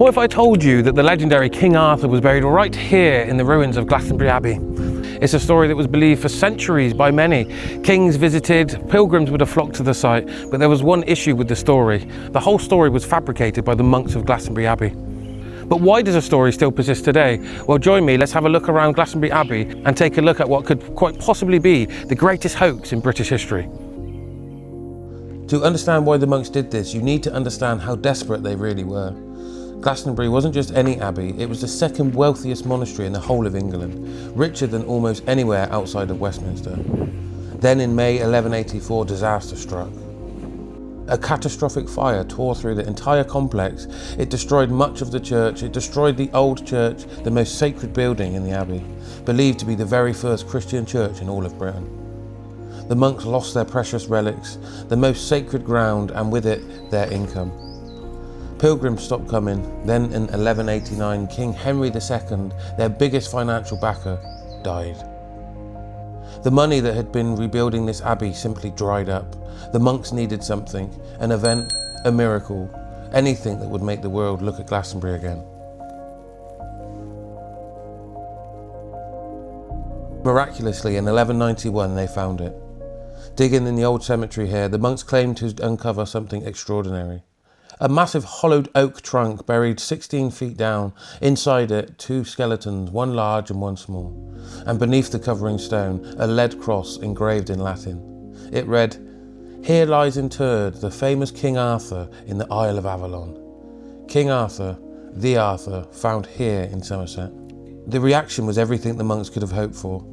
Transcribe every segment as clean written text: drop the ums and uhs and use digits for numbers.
What if I told you that the legendary King Arthur was buried right here in the ruins of Glastonbury Abbey? It's a story that was believed for centuries by many. Kings visited, pilgrims would have flocked to the site, but there was one issue with the story. The whole story was fabricated by the monks of Glastonbury Abbey. But why does a story still persist today? Well, join me, let's have a look around Glastonbury Abbey and take a look at what could quite possibly be the greatest hoax in British history. To understand why the monks did this, you need to understand how desperate they really were. Glastonbury wasn't just any abbey, it was the second wealthiest monastery in the whole of England, richer than almost anywhere outside of Westminster. Then in May 1184, disaster struck. A catastrophic fire tore through the entire complex. It destroyed much of the church, it destroyed the old church, the most sacred building in the abbey, believed to be the very first Christian church in all of Britain. The monks lost their precious relics, the most sacred ground, and with it, their income. Pilgrims stopped coming. Then in 1189, King Henry II, their biggest financial backer, died. The money that had been rebuilding this abbey simply dried up. The monks needed something, an event, a miracle, anything that would make the world look at Glastonbury again. Miraculously, in 1191, they found it. Digging in the old cemetery here, the monks claimed to uncover something extraordinary. A massive hollowed oak trunk buried 16 feet down. Inside it, two skeletons, one large and one small. And beneath the covering stone, a lead cross engraved in Latin. It read, "Here lies interred the famous King Arthur in the Isle of Avalon. King Arthur, the Arthur, found here in Somerset." The reaction was everything the monks could have hoped for.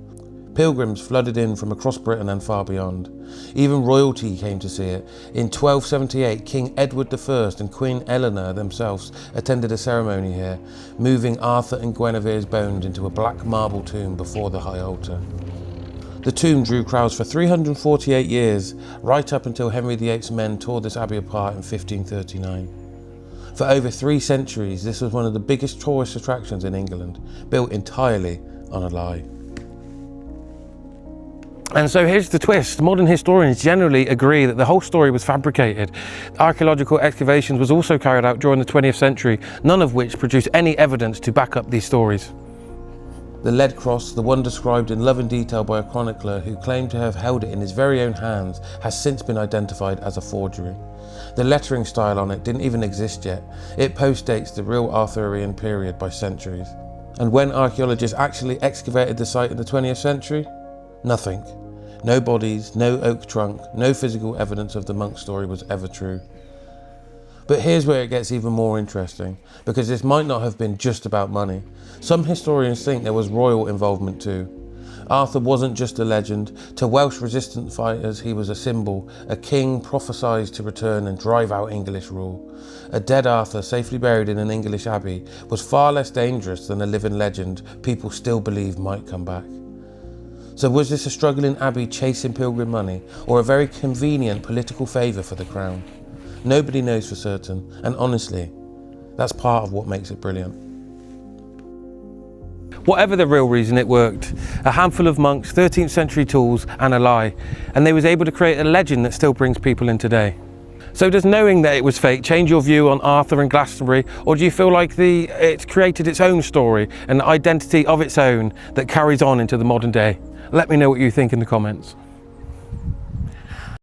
Pilgrims flooded in from across Britain and far beyond. Even royalty came to see it. In 1278, King Edward I and Queen Eleanor themselves attended a ceremony here, moving Arthur and Guinevere's bones into a black marble tomb before the high altar. The tomb drew crowds for 348 years, right up until Henry VIII's men tore this abbey apart in 1539. For over 3 centuries, this was one of the biggest tourist attractions in England, built entirely on a lie. And so here's the twist. Modern historians generally agree that the whole story was fabricated. Archaeological excavations was also carried out during the 20th century, none of which produced any evidence to back up these stories. The lead cross, the one described in love and detail by a chronicler who claimed to have held it in his very own hands, has since been identified as a forgery. The lettering style on it didn't even exist yet. It postdates the real Arthurian period by centuries. And when archaeologists actually excavated the site in the 20th century, nothing. No bodies, no oak trunk, no physical evidence of the monk story was ever true. But here's where it gets even more interesting, because this might not have been just about money. Some historians think there was royal involvement too. Arthur wasn't just a legend. To Welsh resistance fighters, he was a symbol, a king prophesied to return and drive out English rule. A dead Arthur safely buried in an English abbey was far less dangerous than a living legend people still believe might come back. So was this a struggling abbey chasing pilgrim money, or a very convenient political favour for the crown? Nobody knows for certain, and honestly, that's part of what makes it brilliant. Whatever the real reason, it worked. A handful of monks, 13th century tools, and a lie. And they was able to create a legend that still brings people in today. So does knowing that it was fake change your view on Arthur and Glastonbury, or do you feel like it's created its own story, an identity of its own that carries on into the modern day? Let me know what you think in the comments.